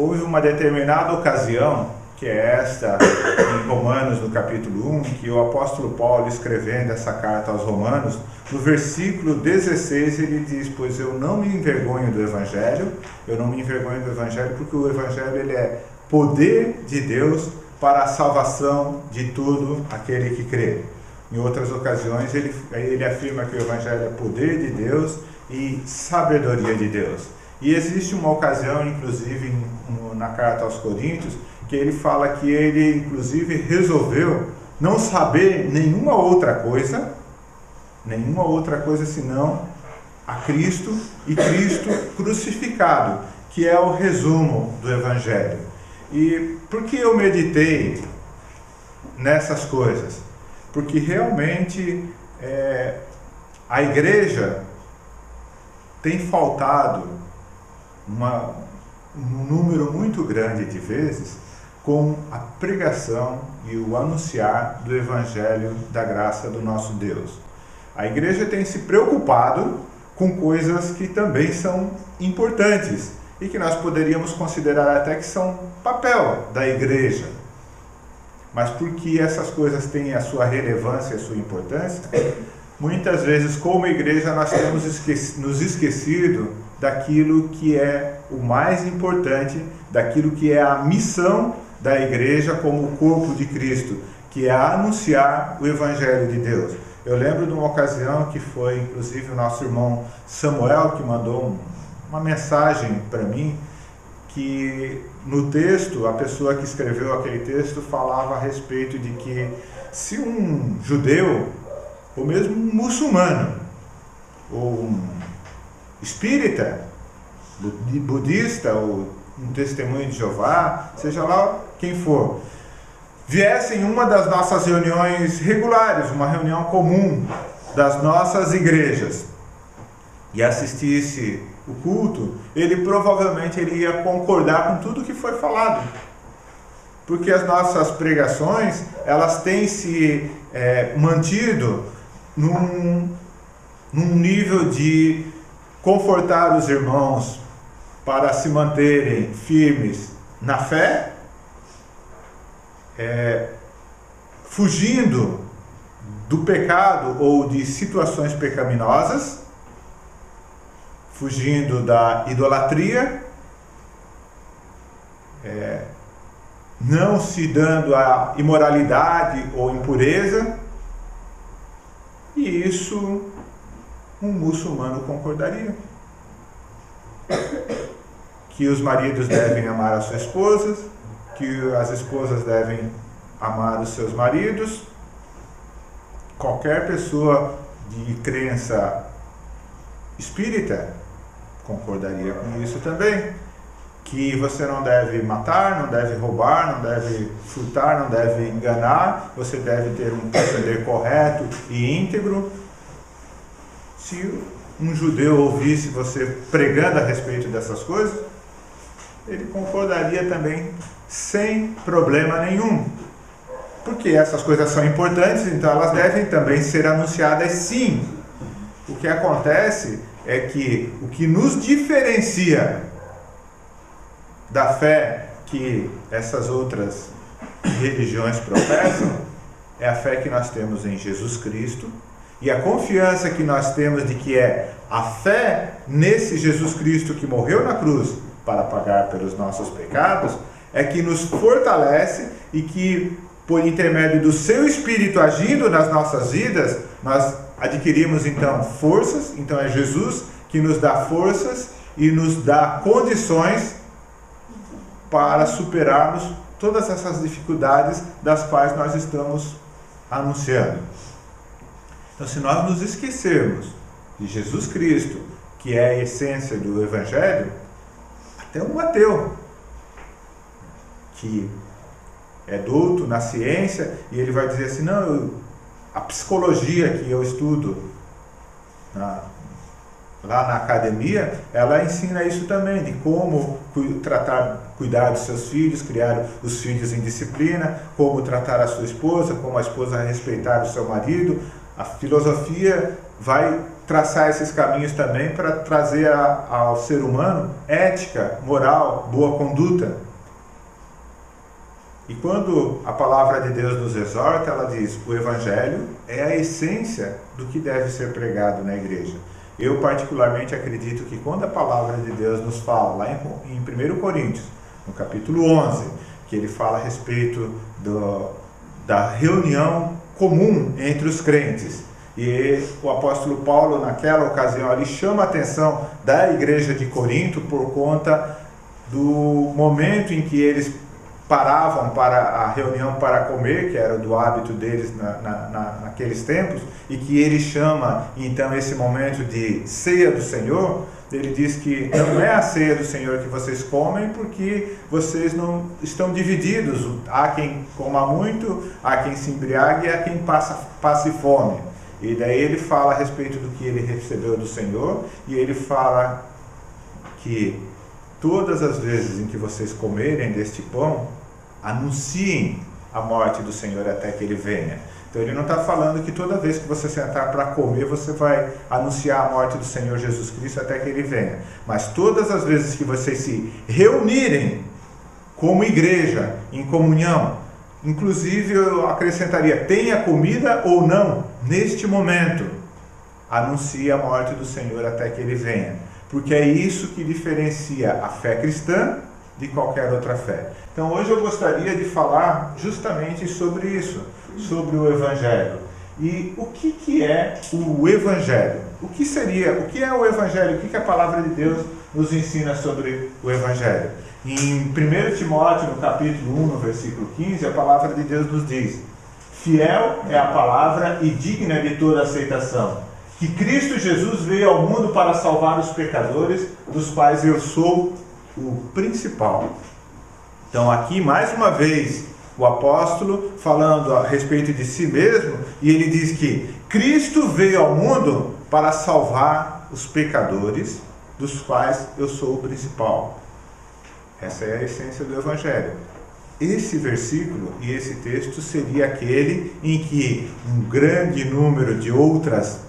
houve uma determinada ocasião, que é esta, em Romanos, no capítulo 1, que o apóstolo Paulo, escrevendo essa carta aos Romanos, no versículo 16, ele diz: pois eu não me envergonho do Evangelho, porque o Evangelho ele é poder de Deus para a salvação de todo aquele que crê. Em outras ocasiões, ele afirma que o Evangelho é poder de Deus e sabedoria de Deus. E existe uma ocasião, inclusive, na carta aos Coríntios, que ele fala que ele, inclusive, resolveu não saber nenhuma outra coisa senão a Cristo e Cristo crucificado, que é o resumo do Evangelho. E por que eu meditei nessas coisas? Porque realmente a igreja tem faltado um número muito grande de vezes com a pregação e o anunciar do Evangelho da graça do nosso Deus. A igreja tem se preocupado com coisas que também são importantes e que nós poderíamos considerar até que são papel da igreja. Mas porque essas coisas têm a sua relevância e a sua importância, muitas vezes, como igreja, nós temos nos esquecido daquilo que é o mais importante, daquilo que é a missão da igreja como o corpo de Cristo, que é anunciar o Evangelho de Deus. Eu lembro de uma ocasião que foi, inclusive, o nosso irmão Samuel que mandou uma mensagem para mim, que no texto, a pessoa que escreveu aquele texto falava a respeito de que se um judeu, ou mesmo um muçulmano, ou um espírita, budista, ou um testemunho de Jeová, seja lá quem for, viesse em uma das nossas reuniões regulares, uma reunião comum das nossas igrejas, e assistisse o culto, ele provavelmente iria concordar com tudo que foi falado. Porque as nossas pregações, elas têm se mantido num nível de confortar os irmãos para se manterem firmes na fé, fugindo do pecado ou de situações pecaminosas, fugindo da idolatria, não se dando a imoralidade ou impureza, e isso um muçulmano concordaria. Que os maridos devem amar as suas esposas, que as esposas devem amar os seus maridos. Qualquer pessoa de crença espírita concordaria com isso também. Que você não deve matar, não deve roubar, não deve furtar, não deve enganar, você deve ter um proceder correto e íntegro. Se um judeu ouvisse você pregando a respeito dessas coisas, ele concordaria também sem problema nenhum. Porque essas coisas são importantes, então elas devem também ser anunciadas sim. O que acontece é que o que nos diferencia da fé que essas outras religiões professam é a fé que nós temos em Jesus Cristo e a confiança que nós temos de que é a fé nesse Jesus Cristo que morreu na cruz para pagar pelos nossos pecados, é que nos fortalece e que, por intermédio do seu Espírito agindo nas nossas vidas, nós adquirimos então forças. Então é Jesus que nos dá forças e nos dá condições para superarmos todas essas dificuldades das quais nós estamos anunciando. Então, se nós nos esquecermos de Jesus Cristo, que é a essência do Evangelho, até um ateu, que é douto na ciência, e ele vai dizer assim, não, a psicologia que eu estudo lá na academia, ela ensina isso também, de como cuidar dos seus filhos, criar os filhos em disciplina, como tratar a sua esposa, como a esposa respeitar o seu marido, A filosofia vai traçar esses caminhos também para trazer ao ser humano ética, moral, boa conduta. E quando a palavra de Deus nos exorta, ela diz: o Evangelho é a essência do que deve ser pregado na igreja. Eu particularmente acredito que quando a palavra de Deus nos fala, lá em 1 Coríntios, no capítulo 11, que ele fala a respeito da reunião comum entre os crentes, e o apóstolo Paulo, naquela ocasião, ele chama a atenção da igreja de Corinto por conta do momento em que eles paravam para a reunião para comer, que era do hábito deles naqueles tempos, e que ele chama então esse momento de ceia do Senhor. Ele diz que não é a ceia do Senhor que vocês comem, porque vocês não estão divididos. Há quem coma muito, há quem se embriague e há quem passe fome. E daí ele fala a respeito do que ele recebeu do Senhor, e ele fala que todas as vezes em que vocês comerem deste pão, anunciem a morte do Senhor até que ele venha. Então ele não está falando que toda vez que você sentar para comer, você vai anunciar a morte do Senhor Jesus Cristo até que ele venha. Mas todas as vezes que vocês se reunirem como igreja, em comunhão, inclusive eu acrescentaria, tenha comida ou não, neste momento, anuncie a morte do Senhor até que ele venha. Porque é isso que diferencia a fé cristã de qualquer outra fé. Então hoje eu gostaria de falar justamente sobre isso, sobre o Evangelho. E o que é o Evangelho? O que é o Evangelho? O que a palavra de Deus nos ensina sobre o Evangelho? Em 1 Timóteo, no capítulo 1, no versículo 15, a palavra de Deus nos diz: fiel é a palavra e digna de toda aceitação, que Cristo Jesus veio ao mundo para salvar os pecadores, dos quais eu sou o principal. Então aqui mais uma vez o apóstolo falando a respeito de si mesmo, e ele diz que Cristo veio ao mundo para salvar os pecadores, dos quais eu sou o principal. Essa é a essência do Evangelho. Esse versículo e esse texto seria aquele em que um grande número de outras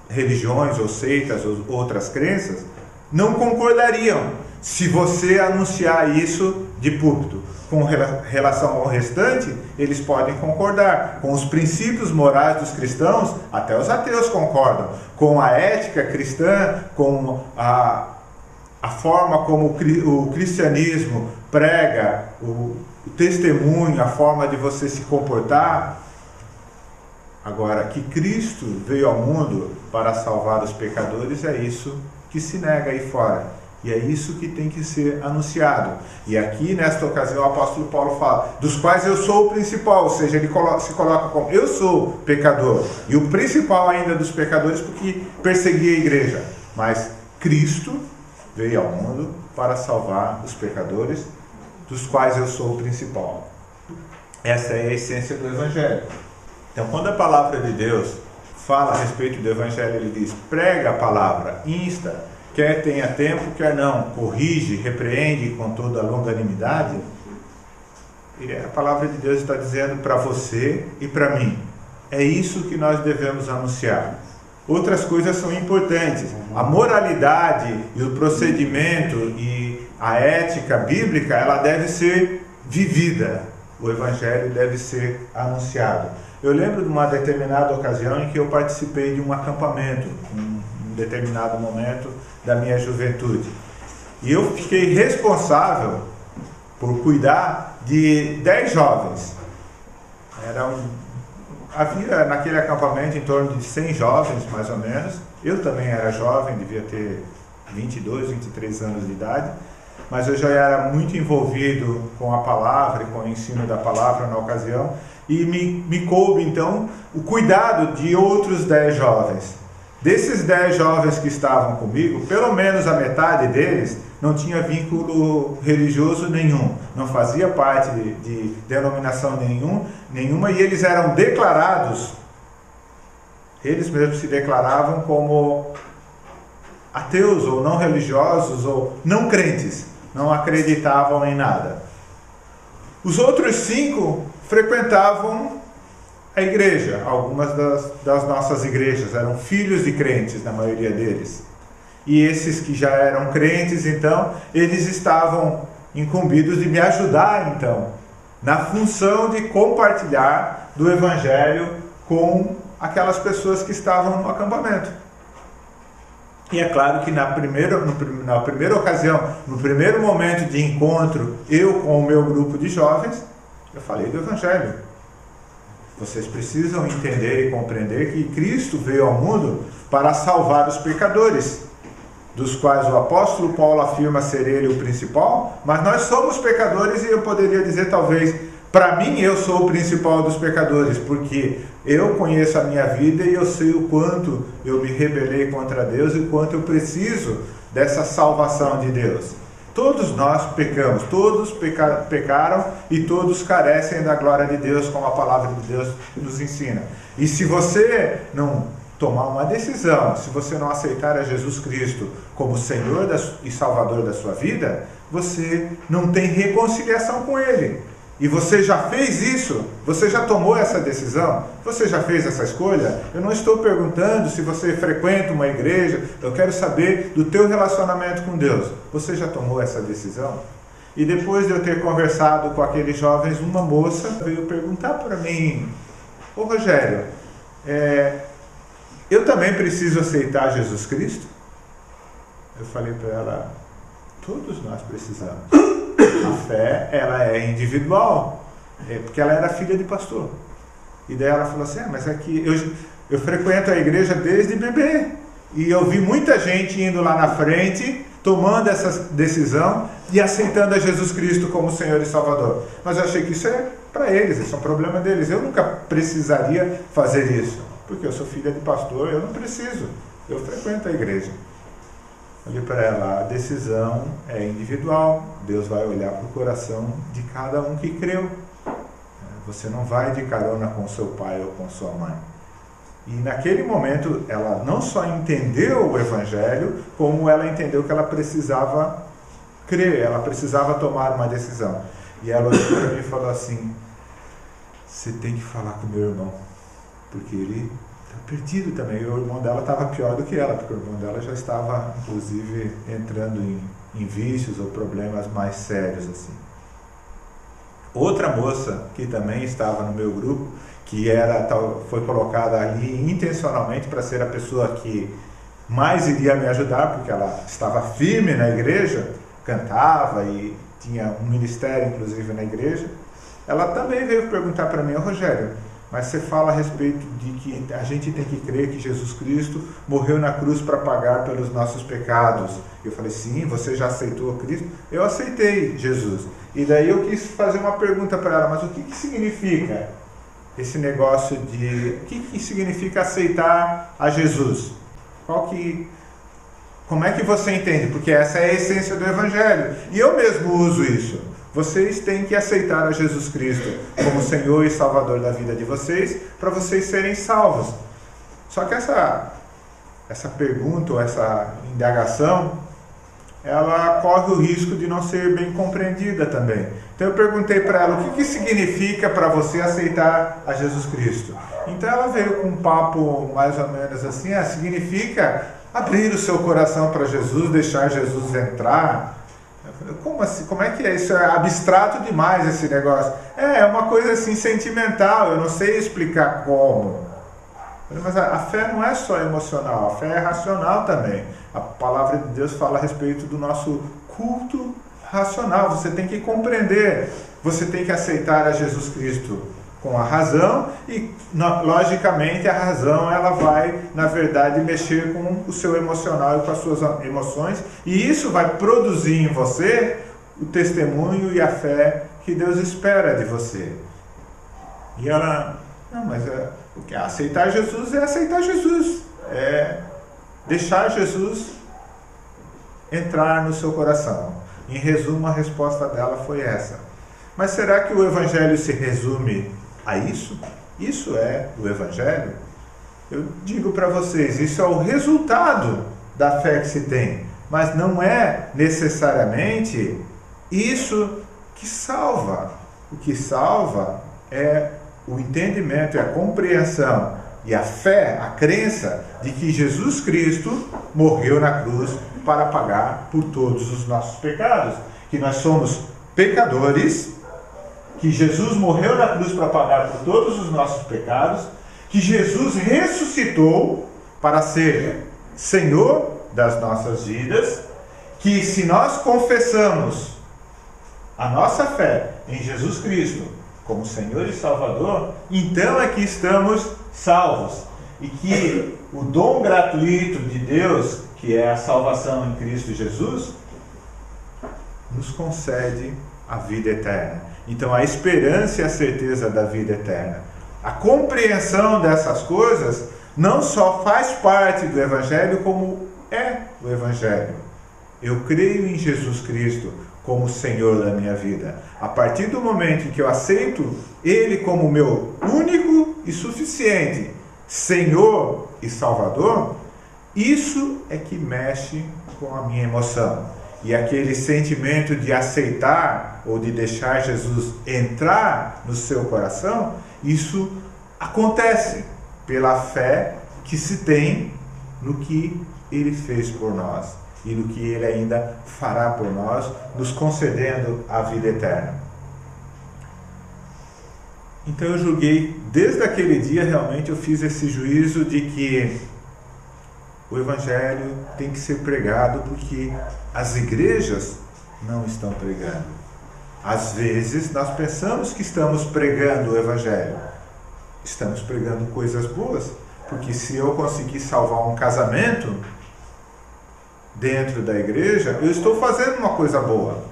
religiões ou seitas ou outras crenças não concordariam se você anunciar isso de púlpito. Com relação ao restante, eles podem concordar. Com os princípios morais dos cristãos, até os ateus concordam. Com a ética cristã, com a forma como o cristianismo prega, o testemunho, a forma de você se comportar. Agora, que Cristo veio ao mundo para salvar os pecadores, é isso que se nega aí fora. E é isso que tem que ser anunciado. E aqui, nesta ocasião, o apóstolo Paulo fala, dos quais eu sou o principal, ou seja, ele se coloca como, eu sou pecador. E o principal ainda dos pecadores, porque perseguia a igreja. Mas Cristo veio ao mundo para salvar os pecadores, dos quais eu sou o principal. Essa é a essência do Evangelho. Então, quando a palavra de Deus fala a respeito do Evangelho, ele diz, prega a palavra, insta, quer tenha tempo, quer não, corrige, repreende com toda a longanimidade. E a palavra de Deus está dizendo para você e para mim, é isso que nós devemos anunciar. Outras coisas são importantes. A moralidade e o procedimento e a ética bíblica, ela deve ser vivida. O Evangelho deve ser anunciado. Eu lembro de uma determinada ocasião em que eu participei de um acampamento, em um determinado momento da minha juventude. E eu fiquei responsável por cuidar de 10 jovens. Havia naquele acampamento em torno de 100 jovens, mais ou menos. Eu também era jovem, devia ter 22, 23 anos de idade, mas eu já era muito envolvido com a palavra e com o ensino da palavra na ocasião, e me coube então o cuidado de outros 10 jovens. Desses 10 jovens que estavam comigo, pelo menos a metade deles não tinha vínculo religioso nenhum, não fazia parte de denominação nenhuma, e eles eram declarados, eles mesmos se declaravam como ateus ou não religiosos ou não crentes, não acreditavam em nada. Os outros 5 frequentavam a a igreja. Algumas das nossas igrejas eram filhos de crentes, na maioria deles. E esses que já eram crentes, então, eles estavam incumbidos de me ajudar, então, na função de compartilhar do Evangelho com aquelas pessoas que estavam no acampamento. E é claro que na primeira ocasião, no primeiro momento de encontro, eu com o meu grupo de jovens, eu falei do Evangelho. Vocês precisam entender e compreender que Cristo veio ao mundo para salvar os pecadores, dos quais o apóstolo Paulo afirma ser ele o principal, mas nós somos pecadores e eu poderia dizer talvez, para mim eu sou o principal dos pecadores, porque eu conheço a minha vida e eu sei o quanto eu me rebelei contra Deus e o quanto eu preciso dessa salvação de Deus. Todos nós pecamos, todos pecaram e todos carecem da glória de Deus, como a palavra de Deus nos ensina. E se você não tomar uma decisão, se você não aceitar a Jesus Cristo como Senhor e Salvador da sua vida, você não tem reconciliação com Ele. E você já fez isso? Você já tomou essa decisão? Você já fez essa escolha? Eu não estou perguntando se você frequenta uma igreja, eu quero saber do teu relacionamento com Deus. Você já tomou essa decisão? E depois de eu ter conversado com aqueles jovens, uma moça veio perguntar para mim: ô Rogério, eu também preciso aceitar Jesus Cristo? Eu falei para ela: todos nós precisamos. A fé, ela é individual, porque ela era filha de pastor. E daí ela falou assim: mas aqui eu frequento a igreja desde bebê, e eu vi muita gente indo lá na frente, tomando essa decisão e aceitando a Jesus Cristo como Senhor e Salvador. Mas eu achei que isso é para eles, isso é um problema deles. Eu nunca precisaria fazer isso, porque eu sou filha de pastor, eu não preciso, eu frequento a igreja. Olhei para ela: a decisão é individual, Deus vai olhar para o coração de cada um que creu. Você não vai de carona com seu pai ou com sua mãe. E naquele momento ela não só entendeu o Evangelho, como ela entendeu que ela precisava crer, ela precisava tomar uma decisão. E ela olhou para mim e falou assim: você tem que falar com meu irmão, porque ele está perdido também. E o irmão dela estava pior do que ela, porque o irmão dela já estava, inclusive, entrando em vícios ou problemas mais sérios assim. Outra moça que também estava no meu grupo, que foi colocada ali intencionalmente para ser a pessoa que mais iria me ajudar, porque ela estava firme na igreja, cantava e tinha um ministério inclusive na igreja, ela também veio perguntar para mim: Rogério, mas você fala a respeito de que a gente tem que crer que Jesus Cristo morreu na cruz para pagar pelos nossos pecados. Eu falei: sim, você já aceitou Cristo? Eu aceitei Jesus. E daí eu quis fazer uma pergunta para ela: mas o que significa esse negócio de... O que significa aceitar a Jesus? Como é que você entende? Porque essa é a essência do Evangelho. E eu mesmo uso isso. Vocês têm que aceitar a Jesus Cristo como Senhor e Salvador da vida de vocês, para vocês serem salvos. Só que essa pergunta, ou essa indagação, ela corre o risco de não ser bem compreendida também. Então eu perguntei para ela: o que significa para você aceitar a Jesus Cristo? Então ela veio com um papo mais ou menos assim: significa abrir o seu coração para Jesus, deixar Jesus entrar. Como assim? Como é que é? Isso é abstrato demais, esse negócio. É uma coisa assim sentimental, eu não sei explicar como. Mas a fé não é só emocional, a fé é racional também. A palavra de Deus fala a respeito do nosso culto racional. Você tem que compreender, você tem que aceitar a Jesus Cristo com a razão e, logicamente, a razão ela vai, na verdade, mexer com o seu emocional e com as suas emoções, e isso vai produzir em você o testemunho e a fé que Deus espera de você. E ela: não, mas porque aceitar Jesus é aceitar Jesus, é deixar Jesus entrar no seu coração. Em resumo, a resposta dela foi essa. Mas será que o Evangelho se resume a isso? Isso é o Evangelho? Eu digo para vocês, isso é o resultado da fé que se tem, mas não é necessariamente isso que salva. O que salva é o entendimento e a compreensão e a fé, a crença de que Jesus Cristo morreu na cruz para pagar por todos os nossos pecados, que nós somos pecadores, que Jesus morreu na cruz para pagar por todos os nossos pecados, que Jesus ressuscitou para ser Senhor das nossas vidas, que se nós confessamos a nossa fé em Jesus Cristo como Senhor e Salvador, então é que estamos salvos. E que o dom gratuito de Deus, que é a salvação em Cristo Jesus, nos concede a vida eterna. Então a esperança e a certeza da vida eterna. A compreensão dessas coisas não só faz parte do Evangelho, como é o Evangelho. Eu creio em Jesus Cristo como Senhor da minha vida. A partir do momento em que eu aceito Ele como meu único e suficiente Senhor e Salvador, isso é que mexe com a minha emoção. E aquele sentimento de aceitar ou de deixar Jesus entrar no seu coração, isso acontece pela fé que se tem no que Ele fez por nós e no que Ele ainda fará por nós, nos concedendo a vida eterna. Então eu julguei, desde aquele dia realmente eu fiz esse juízo de que o Evangelho tem que ser pregado porque as igrejas não estão pregando. Às vezes nós pensamos que estamos pregando o Evangelho. Estamos pregando coisas boas, porque se eu conseguir salvar um casamento dentro da igreja, eu estou fazendo uma coisa boa.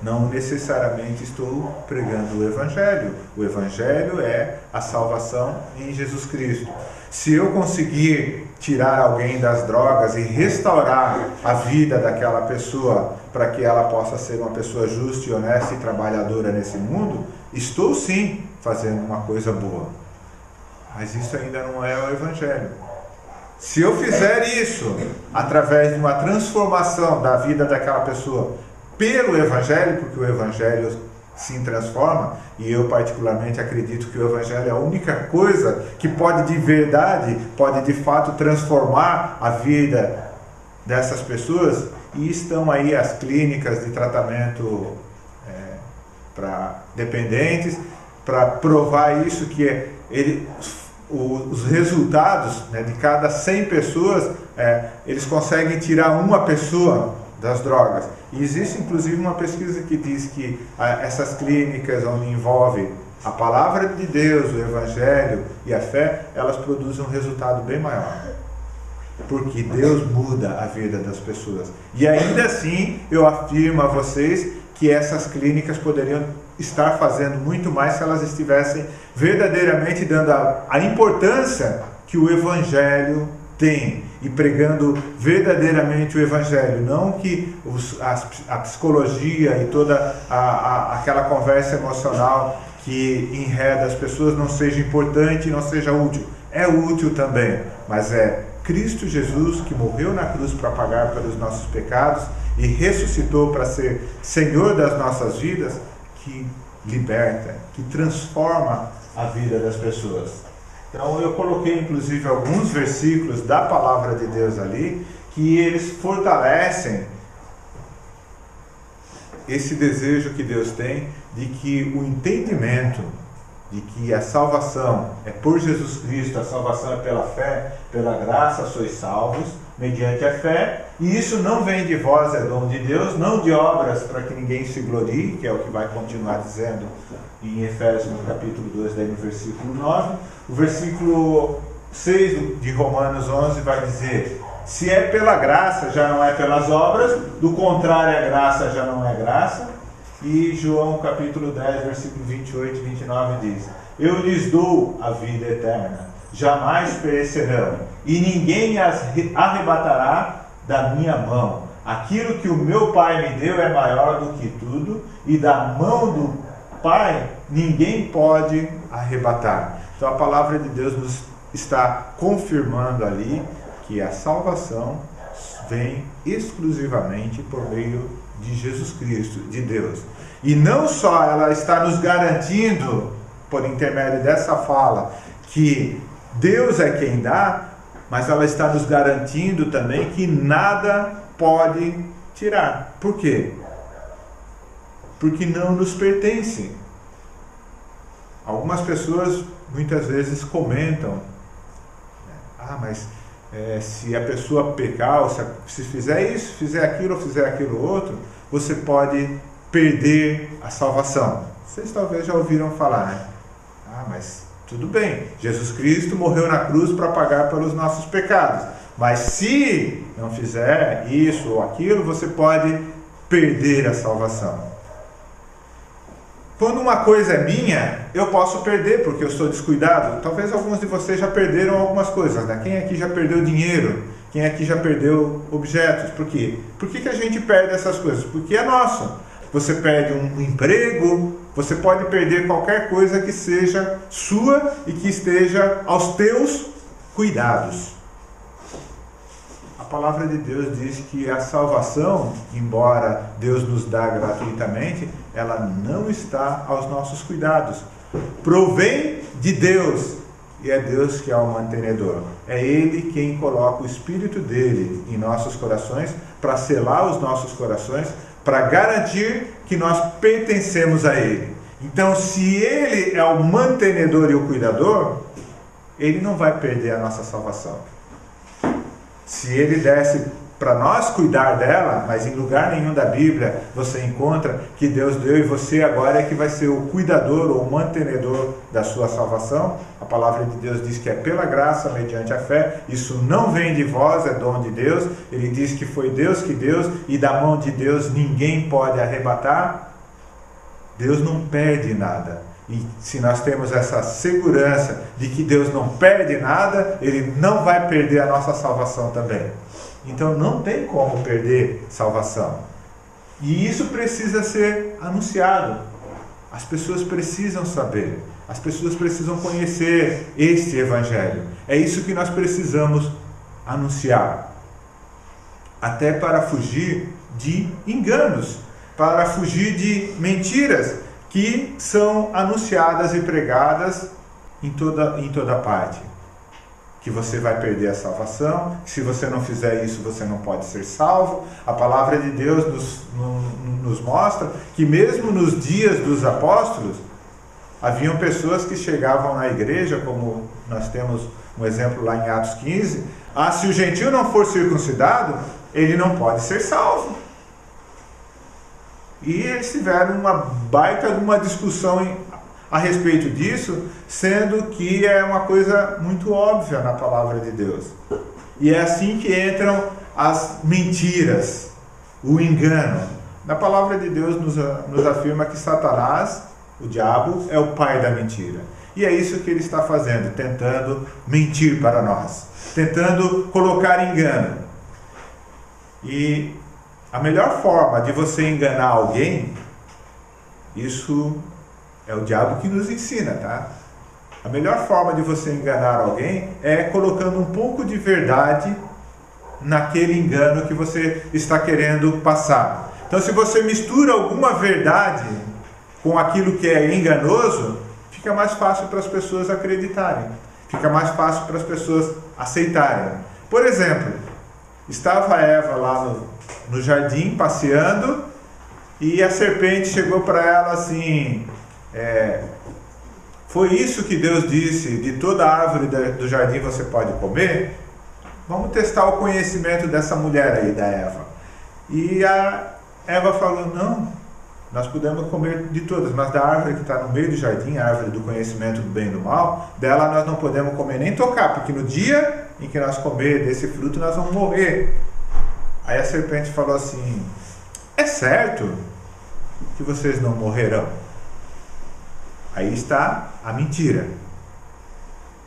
Não necessariamente estou pregando o Evangelho. O Evangelho é a salvação em Jesus Cristo. Se eu conseguir tirar alguém das drogas e restaurar a vida daquela pessoa para que ela possa ser uma pessoa justa e honesta e trabalhadora nesse mundo, estou sim fazendo uma coisa boa. Mas isso ainda não é o Evangelho. Se eu fizer isso através de uma transformação da vida daquela pessoa pelo Evangelho, porque o Evangelho sim transforma, e eu particularmente acredito que o Evangelho é a única coisa que pode de verdade, pode de fato transformar a vida dessas pessoas, e estão aí as clínicas de tratamento para dependentes, para provar isso, que os resultados, né, de cada 100 pessoas, eles conseguem tirar uma pessoa das drogas. E existe inclusive uma pesquisa que diz que essas clínicas onde envolve a palavra de Deus, o Evangelho e a fé, elas produzem um resultado bem maior. Porque Deus muda a vida das pessoas. E ainda assim, eu afirmo a vocês que essas clínicas poderiam estar fazendo muito mais se elas estivessem verdadeiramente dando a importância que o Evangelho tem e pregando verdadeiramente o Evangelho, não que a psicologia e toda aquela conversa emocional que enreda as pessoas não seja importante e não seja útil. É útil também, mas é Cristo Jesus que morreu na cruz para pagar pelos nossos pecados e ressuscitou para ser Senhor das nossas vidas, que liberta, que transforma a vida das pessoas. Então eu coloquei inclusive alguns versículos da palavra de Deus ali, que eles fortalecem esse desejo que Deus tem de que o entendimento de que a salvação é por Jesus Cristo, a salvação é pela fé, pela graça sois salvos, mediante a fé, e isso não vem de vós, é dom de Deus, não de obras para que ninguém se glorie, que é o que vai continuar dizendo em Efésios no capítulo 2, daí no versículo 9. O versículo 6 de Romanos 11 vai dizer: se é pela graça, já não é pelas obras, do contrário, a graça já não é graça. E João capítulo 10, versículo 28 e 29 diz: eu lhes dou a vida eterna, jamais perecerão, e ninguém as arrebatará da minha mão. Aquilo que o meu Pai me deu é maior do que tudo, e da mão do Pai ninguém pode arrebatar. Então a palavra de Deus nos está confirmando ali que a salvação vem exclusivamente por meio de Jesus Cristo, de Deus. E não só ela está nos garantindo por intermédio dessa fala, que Deus é quem dá, mas ela está nos garantindo também que nada pode tirar. Por quê? Porque não nos pertence. Algumas pessoas muitas vezes comentam, mas se a pessoa pecar, ou se fizer isso, fizer aquilo ou fizer aquilo outro, você pode perder a salvação. Vocês talvez já ouviram falar, né? Mas tudo bem, Jesus Cristo morreu na cruz para pagar pelos nossos pecados, mas se não fizer isso ou aquilo, você pode perder a salvação. Quando uma coisa é minha, eu posso perder porque eu sou descuidado. Talvez alguns de vocês já perderam algumas coisas, né? Quem aqui já perdeu dinheiro? Quem aqui já perdeu objetos? Por quê? Por que a gente perde essas coisas? Porque é nosso. Você perde um emprego, você pode perder qualquer coisa que seja sua e que esteja aos teus cuidados. A palavra de Deus diz que a salvação, embora Deus nos dá gratuitamente, ela não está aos nossos cuidados. Provém de Deus, e é Deus que é o mantenedor. É Ele quem coloca o Espírito dele em nossos corações, para selar os nossos corações, para garantir que nós pertencemos a Ele. Então, se Ele é o mantenedor e o cuidador, Ele não vai perder a nossa salvação. Se Ele desse para nós cuidar dela, mas em lugar nenhum da Bíblia você encontra que Deus deu e você agora é que vai ser o cuidador ou o mantenedor da sua salvação. A palavra de Deus diz que é pela graça, mediante a fé. Isso não vem de vós, é dom de Deus. Ele diz que foi Deus que deu e da mão de Deus ninguém pode arrebatar. Deus não perde nada. E se nós temos essa segurança de que Deus não perde nada, Ele não vai perder a nossa salvação também. Então não tem como perder salvação. E isso precisa ser anunciado. As pessoas precisam saber. As pessoas precisam conhecer este Evangelho. É isso que nós precisamos anunciar. Até para fugir de enganos, para fugir de mentiras que são anunciadas e pregadas em toda parte. Que você vai perder a salvação, que se você não fizer isso, você não pode ser salvo. A palavra de Deus nos mostra que mesmo nos dias dos apóstolos, haviam pessoas que chegavam na igreja, como nós temos um exemplo lá em Atos 15, se o gentio não for circuncidado, ele não pode ser salvo. E eles tiveram uma discussão a respeito disso, sendo que é uma coisa muito óbvia na palavra de Deus. E é assim que entram as mentiras, o engano. Na palavra de Deus nos afirma que Satanás, o diabo, é o pai da mentira. E é isso que ele está fazendo, tentando mentir para nós, tentando colocar engano. E a melhor forma de você enganar alguém, isso é o diabo que nos ensina, tá? A melhor forma de você enganar alguém é colocando um pouco de verdade naquele engano que você está querendo passar. Então, se você mistura alguma verdade com aquilo que é enganoso, fica mais fácil para as pessoas acreditarem. Fica mais fácil para as pessoas aceitarem. Por exemplo, estava a Eva lá no jardim passeando e a serpente chegou para ela assim: foi isso que Deus disse, de toda árvore do jardim você pode comer? Vamos testar o conhecimento dessa mulher aí, da Eva. E a Eva falou: não, nós podemos comer de todas, mas da árvore que está no meio do jardim, a árvore do conhecimento do bem e do mal, dela nós não podemos comer nem tocar, porque no dia em que nós comer desse fruto nós vamos morrer. Aí a serpente falou assim: é certo que vocês não morrerão? Aí está a mentira.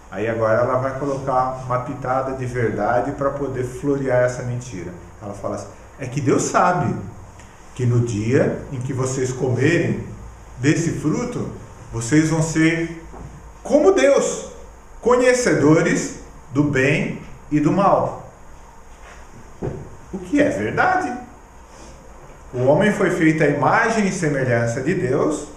Aí agora ela vai colocar uma pitada de verdade para poder florear essa mentira. Ela fala assim: é que Deus sabe que no dia em que vocês comerem desse fruto, vocês vão ser como Deus, conhecedores do bem e do mal. O que é verdade. O homem foi feito à imagem e semelhança de Deus,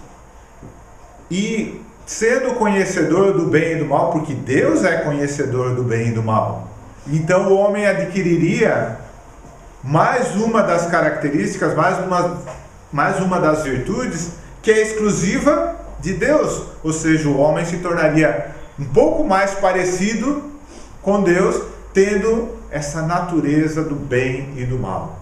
e sendo conhecedor do bem e do mal, porque Deus é conhecedor do bem e do mal. Então o homem adquiriria mais uma das características, mais uma das virtudes que é exclusiva de Deus. Ou seja, o homem se tornaria um pouco mais parecido com Deus, tendo essa natureza do bem e do mal.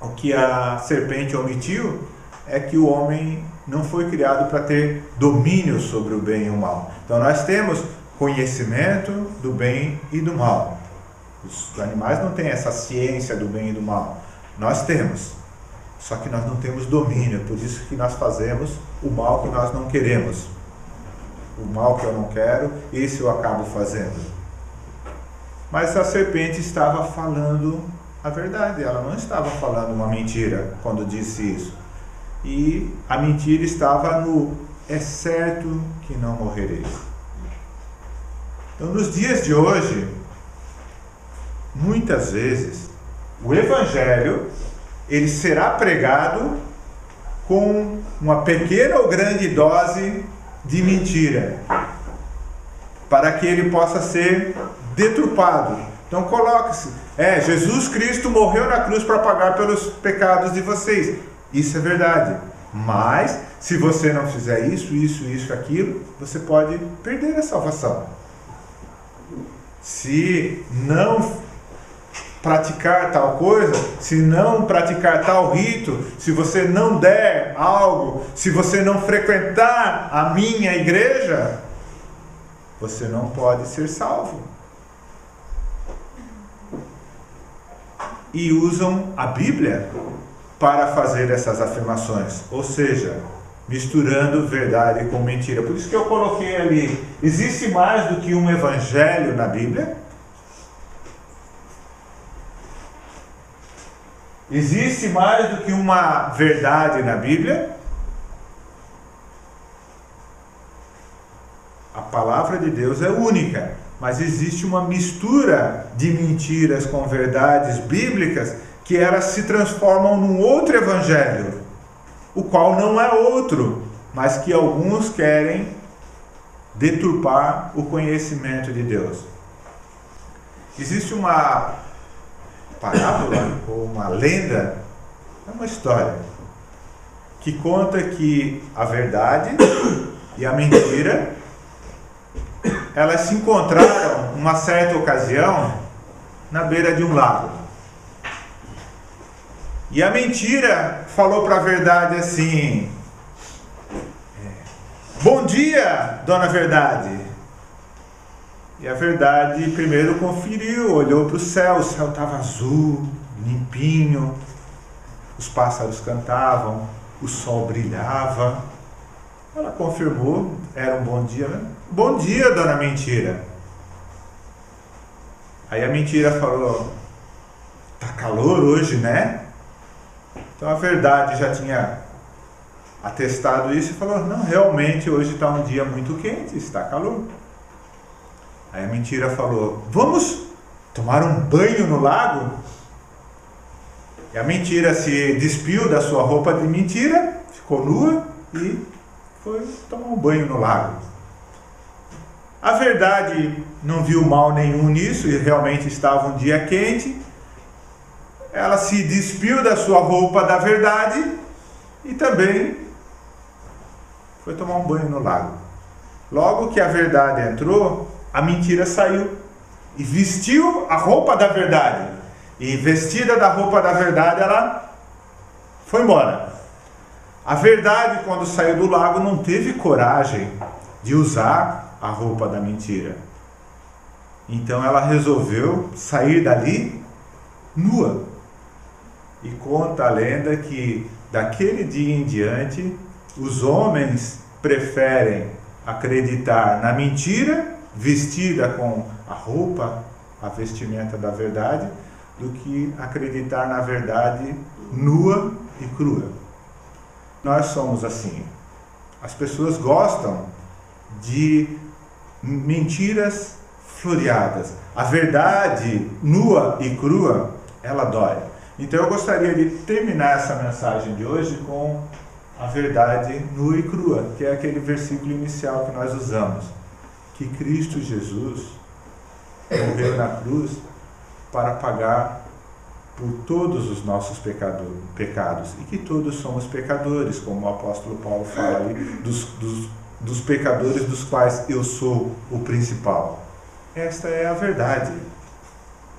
O que a serpente omitiu é que o homem não foi criado para ter domínio sobre o bem e o mal. Então nós temos conhecimento do bem e do mal. Os animais não têm essa ciência do bem e do mal. Nós temos. Só que nós não temos domínio. Por isso que nós fazemos o mal que nós não queremos. O mal que eu não quero, esse eu acabo fazendo. Mas a serpente estava falando a verdade. Ela não estava falando uma mentira quando disse isso. E a mentira estava no é certo que não morrereis. Então, nos dias de hoje, muitas vezes, o Evangelho ele será pregado com uma pequena ou grande dose de mentira, para que ele possa ser deturpado. Então coloque-se, Jesus Cristo morreu na cruz para pagar pelos pecados de vocês. Isso é verdade. Mas, se você não fizer isso, aquilo, você pode perder a salvação. Se não praticar tal coisa, se não praticar tal rito, se você não der algo, se você não frequentar a minha igreja, você não pode ser salvo. E usam a Bíblia para fazer essas afirmações, ou seja, misturando verdade com mentira. Por isso que eu coloquei ali, existe mais do que um evangelho na Bíblia? Existe mais do que uma verdade na Bíblia? A palavra de Deus é única, mas existe uma mistura de mentiras com verdades bíblicas que elas se transformam num outro evangelho, o qual não é outro, mas que alguns querem deturpar o conhecimento de Deus. Existe uma parábola ou uma lenda, é uma história, que conta que a verdade e a mentira elas se encontraram numa certa ocasião na beira de um lago. E a mentira falou para a verdade assim: bom dia, dona Verdade. E a verdade primeiro conferiu, olhou para o céu estava azul, limpinho, os pássaros cantavam, o sol brilhava. Ela confirmou, era um bom dia, né? Bom dia, dona Mentira. Aí a mentira falou: tá calor hoje, né? Então a verdade já tinha atestado isso e falou: não, realmente hoje está um dia muito quente, está calor. Aí a mentira falou: vamos tomar um banho no lago? E a mentira se despiu da sua roupa de mentira, ficou nua e foi tomar um banho no lago. A verdade não viu mal nenhum nisso e realmente estava um dia quente. Ela se despiu da sua roupa da verdade e também foi tomar um banho no lago. Logo que a verdade entrou, a mentira saiu e vestiu a roupa da verdade. E vestida da roupa da verdade, ela foi embora. A verdade, quando saiu do lago, não teve coragem de usar a roupa da mentira. Então ela resolveu sair dali nua. E conta a lenda que daquele dia em diante, os homens preferem acreditar na mentira, vestida com a roupa, a vestimenta da verdade, do que acreditar na verdade nua e crua. Nós somos assim. As pessoas gostam de mentiras floreadas. A verdade nua e crua, ela dói. Então eu gostaria de terminar essa mensagem de hoje com a verdade nua e crua, que é aquele versículo inicial que nós usamos, que Cristo Jesus morreu na cruz para pagar por todos os nossos pecados, e que todos somos pecadores, como o apóstolo Paulo fala ali, dos pecadores dos quais eu sou o principal. Esta é a verdade.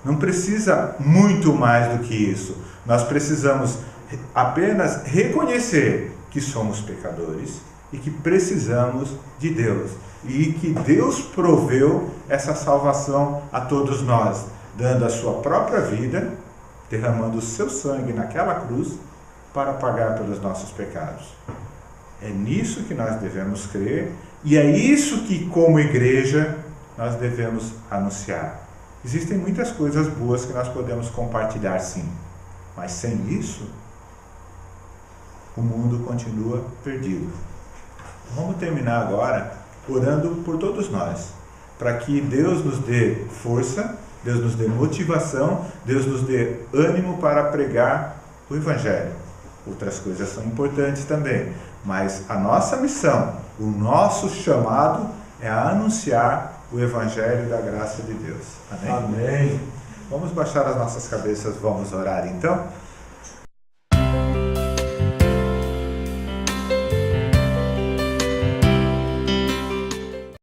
Não precisa muito mais do que isso. Nós precisamos apenas reconhecer que somos pecadores e que precisamos de Deus. E que Deus proveu essa salvação a todos nós, dando a sua própria vida, derramando o seu sangue naquela cruz para pagar pelos nossos pecados. É nisso que nós devemos crer e é isso que, como igreja, nós devemos anunciar. Existem muitas coisas boas que nós podemos compartilhar, sim, mas sem isso, o mundo continua perdido. Vamos terminar agora orando por todos nós, para que Deus nos dê força, Deus nos dê motivação, Deus nos dê ânimo para pregar o Evangelho. Outras coisas são importantes também, mas a nossa missão, o nosso chamado é a anunciar o Evangelho da graça de Deus. Amém? Amém. Vamos baixar as nossas cabeças, vamos orar então?